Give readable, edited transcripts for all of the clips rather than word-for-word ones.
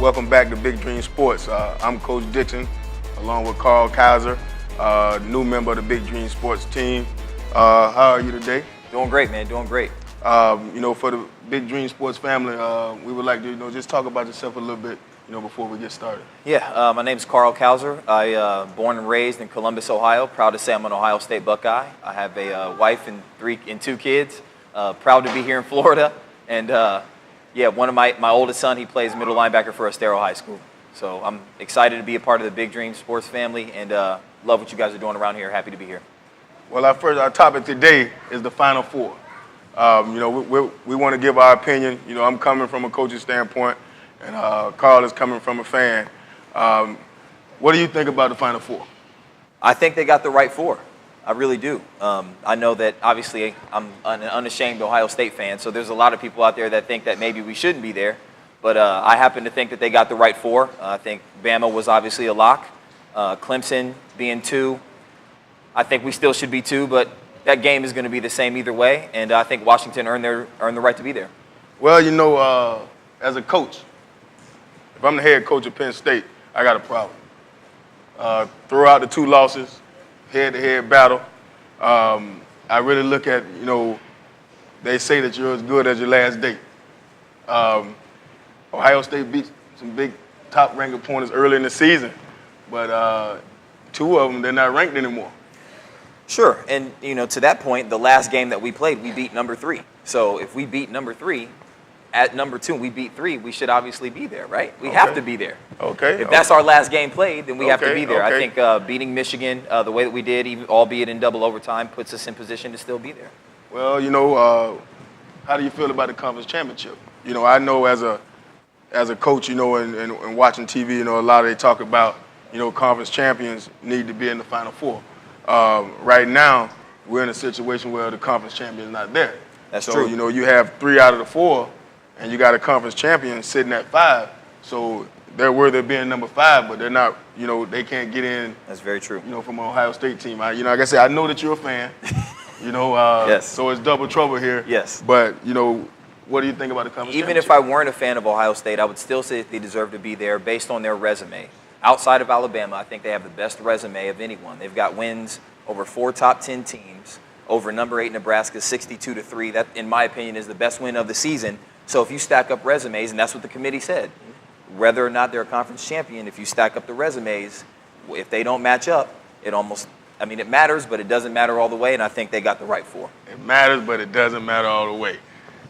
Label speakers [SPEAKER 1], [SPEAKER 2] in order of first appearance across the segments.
[SPEAKER 1] Welcome back to Big Dream Sports. I'm Coach Dixon, along with Cousar, new member of the Big Dream Sports team. How are you today?
[SPEAKER 2] Doing great, man. Doing great.
[SPEAKER 1] For the Big Dream Sports family, we would like to, just talk about yourself a little bit, before we get started.
[SPEAKER 2] Yeah, my name's Cousar. I born and raised in Columbus, Ohio. Proud to say I'm an Ohio State Buckeye. I have a wife and two kids. Proud to be here in Florida. And one of my oldest son, he plays middle linebacker for Estero High School. So I'm excited to be a part of the Big Dream Sports family and love what you guys are doing around here. Happy to be here.
[SPEAKER 1] Well, our topic today is the Final Four. We want to give our opinion. I'm coming from a coaching standpoint, and Carl is coming from a fan. What do you think about the Final Four?
[SPEAKER 2] I think they got the right four. I really do. I know that obviously I'm an unashamed Ohio State fan, so there's a lot of people out there that think that maybe we shouldn't be there. But I happen to think that they got the right four. I think Bama was obviously a lock. Clemson being 2. I think we still should be 2, but that game is going to be the same either way, and I think Washington earned the right to be there.
[SPEAKER 1] Well, as a coach, if I'm the head coach of Penn State, I got a problem. Throughout the 2 losses, head-to-head battle, I really look at, they say that you're as good as your last day. Ohio State beat some big top-ranked opponents early in the season, but 2 of them, they're not ranked anymore.
[SPEAKER 2] Sure, and to that point, the last game that we played, we beat number 3. So if we beat number 3, at number 2, we beat 3, we should obviously be there, right? We have to be there.
[SPEAKER 1] Okay.
[SPEAKER 2] If that's our last game played, then we have to be there. I think beating Michigan the way that we did, even albeit in double overtime, puts us in position to still be there.
[SPEAKER 1] Well, how do you feel about the conference championship? I know as a coach, and watching TV, a lot of they talk about, conference champions need to be in the Final Four. Right now, we're in a situation where the conference champion is not there.
[SPEAKER 2] That's true.
[SPEAKER 1] So, you have 3 out of the 4, and you got a conference champion sitting at 5. So they're worthy of being number 5, but they're not, they can't get in.
[SPEAKER 2] That's very true.
[SPEAKER 1] From an Ohio State team. Like I said, I know that you're a fan.
[SPEAKER 2] Yes.
[SPEAKER 1] So it's double trouble here.
[SPEAKER 2] Yes.
[SPEAKER 1] But, what do you think about the conference
[SPEAKER 2] Even
[SPEAKER 1] championship?
[SPEAKER 2] if I weren't a fan of Ohio State, I would still say that they deserve to be there based on their resume. Outside of Alabama, I think they have the best resume of anyone. They've got wins over 4 top 10 teams, over number 8 Nebraska, 62-3. That, in my opinion, is the best win of the season. So if you stack up resumes, and that's what the committee said, whether or not they're a conference champion, if you stack up the resumes, if they don't match up, it matters, but it doesn't matter all the way, and I think they got the right 4.
[SPEAKER 1] It matters, but it doesn't matter all the way.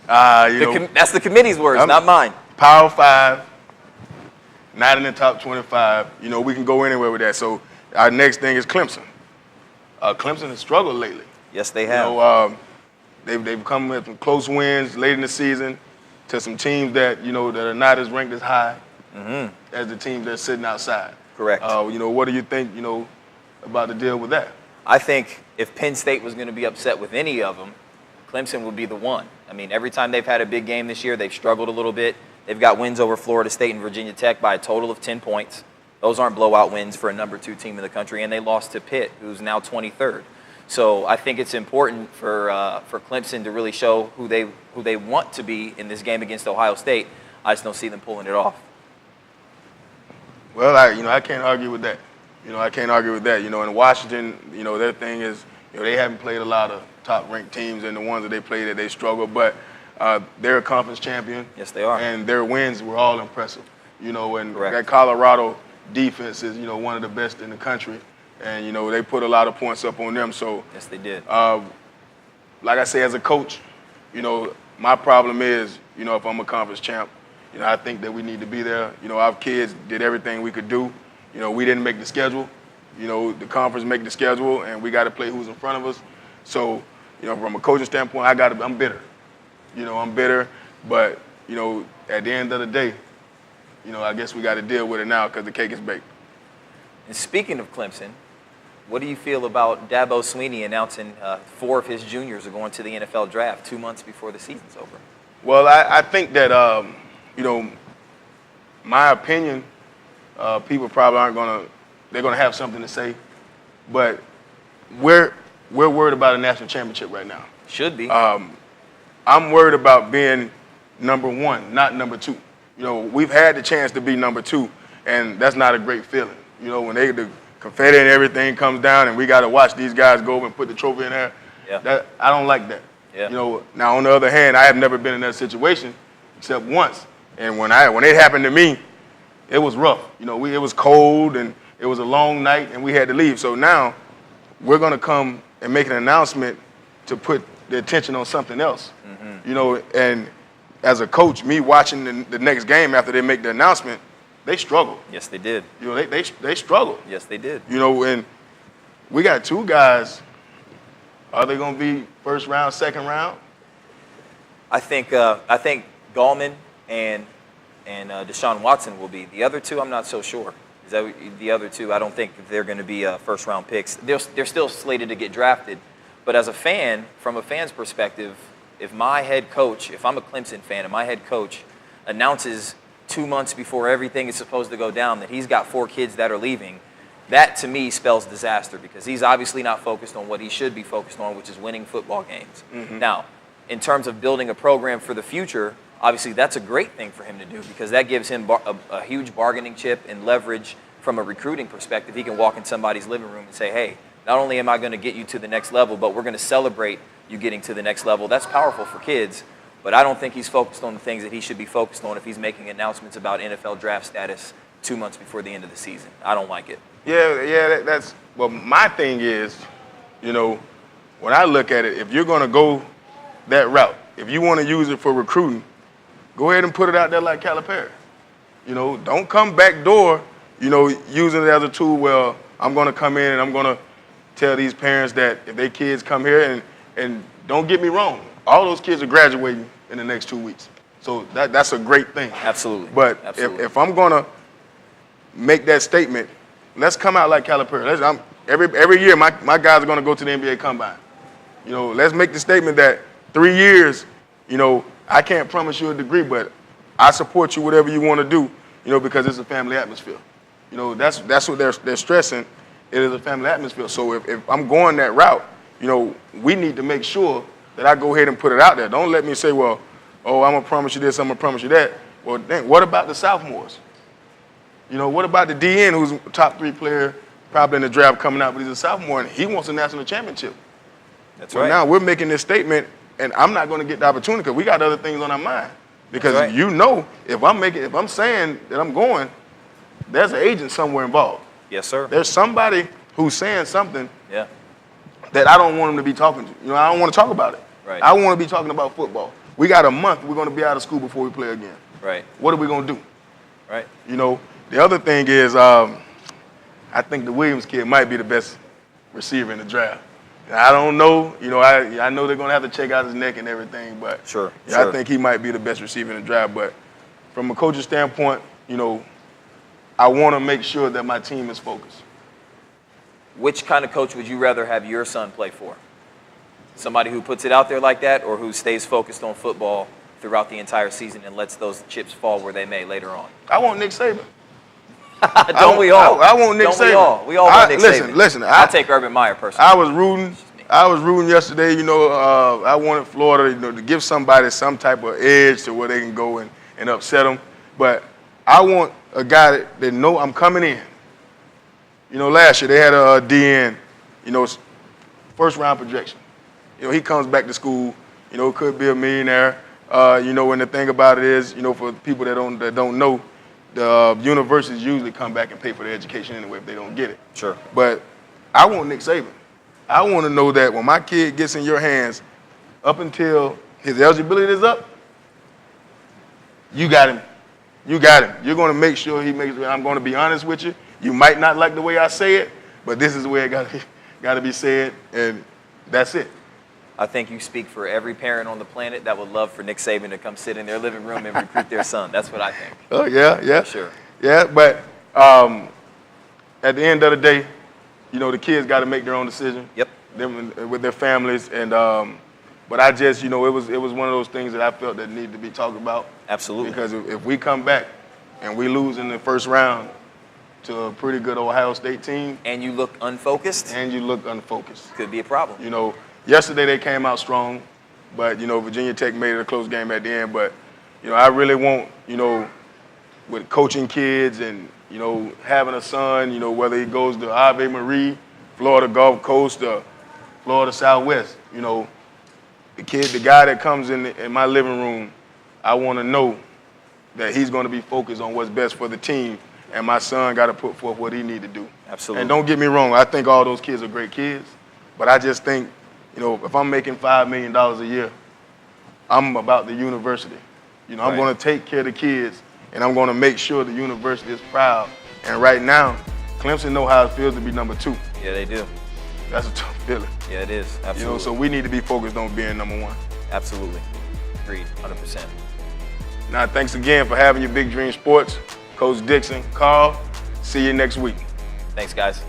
[SPEAKER 2] That's the committee's words, not mine.
[SPEAKER 1] Power 5, not in the top 25. We can go anywhere with that. So our next thing is Clemson. Clemson has struggled lately.
[SPEAKER 2] Yes, they have.
[SPEAKER 1] They've come with some close wins late in the season to some teams that that are not as ranked as high as the teams that are sitting outside.
[SPEAKER 2] Correct.
[SPEAKER 1] What do you think about the deal with that?
[SPEAKER 2] I think if Penn State was going to be upset with any of them, Clemson would be the one. Every time they've had a big game this year, they've struggled a little bit. They've got wins over Florida State and Virginia Tech by a total of 10 points. Those aren't blowout wins for a number 2 team in the country, and they lost to Pitt, who's now 23rd. So I think it's important for Clemson to really show who they want to be in this game against Ohio State. I just don't see them pulling it off.
[SPEAKER 1] Well, I can't argue with that. I can't argue with that. In Washington, their thing is, they haven't played a lot of top-ranked teams, and the ones that they played, that they struggle. But they're a conference champion.
[SPEAKER 2] Yes, they are.
[SPEAKER 1] And their wins were all impressive. And
[SPEAKER 2] Correct.
[SPEAKER 1] that Colorado defense is, one of the best in the country. And, they put a lot of points up on them. So
[SPEAKER 2] yes, they did.
[SPEAKER 1] Like I say, as a coach, my problem is, if I'm a conference champ, I think that we need to be there. Our kids did everything we could do. We didn't make the schedule. The conference make the schedule, and we got to play who's in front of us. So, from a coaching standpoint, I'm bitter. I'm bitter. But, at the end of the day, I guess we got to deal with it now because the cake is baked.
[SPEAKER 2] And speaking of Clemson, what do you feel about Dabo Swinney announcing 4 of his juniors are going to the NFL draft 2 months before the season's over?
[SPEAKER 1] Well, I think that, my opinion, people probably they're going to have something to say. But we're worried about a national championship right now.
[SPEAKER 2] Should be.
[SPEAKER 1] I'm worried about being number 1, not number 2. You know, we've had the chance to be number 2, and that's not a great feeling. You know, when the confetti and everything comes down and we got to watch these guys go over and put the trophy in there, I don't like that.
[SPEAKER 2] Yeah.
[SPEAKER 1] You know, now on the other hand, I have never been in that situation except once. And when it happened to me, it was rough. You know, it was cold and it was a long night and we had to leave. So now we're going to come and make an announcement to put the attention on something else. Mm-hmm. You know, and as a coach, me watching the next game after they make the announcement, they struggled.
[SPEAKER 2] Yes, they did.
[SPEAKER 1] You know, they struggled.
[SPEAKER 2] Yes, they did.
[SPEAKER 1] You know, and we got 2 guys. Are they going to be first round, second round?
[SPEAKER 2] I think Gallman and Deshaun Watson will be. The other 2, I'm not so sure. Is that the other 2? I don't think they're going to be first round picks. They're still slated to get drafted. But as a fan, from a fan's perspective, if my head coach, if I'm a Clemson fan and my head coach announces 2 months before everything is supposed to go down that he's got 4 kids that are leaving, that to me spells disaster because he's obviously not focused on what he should be focused on, which is winning football games. Mm-hmm. Now, in terms of building a program for the future, obviously that's a great thing for him to do because that gives him a huge bargaining chip and leverage from a recruiting perspective. He can walk in somebody's living room and say, hey, not only am I going to get you to the next level, but we're going to celebrate you getting to the next level. That's powerful for kids, but I don't think he's focused on the things that he should be focused on if he's making announcements about NFL draft status 2 months before the end of the season. I don't like it.
[SPEAKER 1] Yeah, well, my thing is, you know, when I look at it, if you're going to go that route, if you want to use it for recruiting, go ahead and put it out there like Calipari. You know, don't come back door, you know, using it as a tool. Well, I'm going to come in and I'm going to tell these parents that if their kids come here and don't get me wrong, all those kids are graduating in the next 2 weeks. So that's a great thing.
[SPEAKER 2] Absolutely.
[SPEAKER 1] But
[SPEAKER 2] Absolutely.
[SPEAKER 1] If I'm going to make that statement, let's come out like Calipari. Every year, my guys are going to go to the NBA Combine. You know, let's make the statement that 3 years, you know, I can't promise you a degree, but I support you whatever you want to do, you know, because it's a family atmosphere. You know, that's what they're stressing. It is a family atmosphere. So if I'm going that route, you know, we need to make sure that I go ahead and put it out there. Don't let me say, well, oh, I'm going to promise you this, I'm going to promise you that. Well, then what about the sophomores? You know, what about the DN who's a top 3 player, probably in the draft coming out, but he's a sophomore, and he wants a national championship.
[SPEAKER 2] That's right.
[SPEAKER 1] Now we're making this statement, and I'm not going to get the opportunity because we got other things on our mind. Because you know, if I'm saying that I'm going, there's an agent somewhere involved.
[SPEAKER 2] Yes, sir.
[SPEAKER 1] There's somebody who's saying something
[SPEAKER 2] Yeah.
[SPEAKER 1] that I don't want him to be talking to. You know, I don't want to talk about it.
[SPEAKER 2] Right.
[SPEAKER 1] I want to be talking about football. We got a month. We're going to be out of school before we play again.
[SPEAKER 2] Right.
[SPEAKER 1] What are we going to do?
[SPEAKER 2] Right.
[SPEAKER 1] You know, the other thing is I think the Williams kid might be the best receiver in the draft. I don't know. You know, I know they're going to have to check out his neck and everything, but
[SPEAKER 2] Sure.
[SPEAKER 1] I think he might be the best receiver in the draft. But from a coach's standpoint, you know, I want to make sure that my team is focused.
[SPEAKER 2] Which kind of coach would you rather have your son play for? Somebody who puts it out there like that or who stays focused on football throughout the entire season and lets those chips fall where they may later on?
[SPEAKER 1] I want Nick Saban.
[SPEAKER 2] Don't we all?
[SPEAKER 1] I want Nick Saban.
[SPEAKER 2] We all want Nick Saban.
[SPEAKER 1] Listen.
[SPEAKER 2] I'll take Urban Meyer personally.
[SPEAKER 1] I was rooting yesterday. You know, I wanted Florida, you know, to give somebody some type of edge to where they can go and upset them. But I want a guy that know I'm coming in. You know, last year they had a DN, you know, first round projection. You know, he comes back to school. You know, could be a millionaire. You know, and the thing about it is, you know, for people that don't know, the universities usually come back and pay for their education anyway if they don't get it.
[SPEAKER 2] Sure.
[SPEAKER 1] But I want Nick Saban. I want to know that when my kid gets in your hands, up until his eligibility is up, you got him. You got him. You're going to make sure he makes it. I'm going to be honest with you. You might not like the way I say it, but this is the way it got to be said, and that's it.
[SPEAKER 2] I think you speak for every parent on the planet that would love for Nick Saban to come sit in their living room and recruit their son. That's what I think.
[SPEAKER 1] Oh, yeah.
[SPEAKER 2] For sure.
[SPEAKER 1] Yeah, but at the end of the day, you know, the kids got to make their own decision.
[SPEAKER 2] Yep.
[SPEAKER 1] Them with their families, and but I just, you know, it was one of those things that I felt that needed to be talked about.
[SPEAKER 2] Absolutely.
[SPEAKER 1] Because if we come back and we lose in the first round to a pretty good Ohio State team,
[SPEAKER 2] and you look unfocused,
[SPEAKER 1] could
[SPEAKER 2] be a problem.
[SPEAKER 1] You know, yesterday they came out strong, but you know, Virginia Tech made it a close game at the end. But you know, I really want, you know, with coaching kids and, you know, having a son, you know, whether he goes to Ave Marie, Florida Gulf Coast, or Florida Southwest, you know, the guy that comes in my living room, I want to know that he's going to be focused on what's best for the team, and my son got to put forth what he need to do.
[SPEAKER 2] Absolutely.
[SPEAKER 1] And don't get me wrong, I think all those kids are great kids, but I just think, you know, if I'm making $5 million a year, I'm about the university. You know, I'm going to take care of the kids, and I'm going to make sure the university is proud. And right now, Clemson know how it feels to be number 2.
[SPEAKER 2] Yeah, they do.
[SPEAKER 1] That's a tough feeling.
[SPEAKER 2] Yeah, it is. Absolutely.
[SPEAKER 1] You know, so we need to be focused on being number 1.
[SPEAKER 2] Absolutely. Agreed, 100%.
[SPEAKER 1] Now, thanks again for having your Big Dream Sports. Coach Dixon, Carl, see you next week.
[SPEAKER 2] Thanks, guys.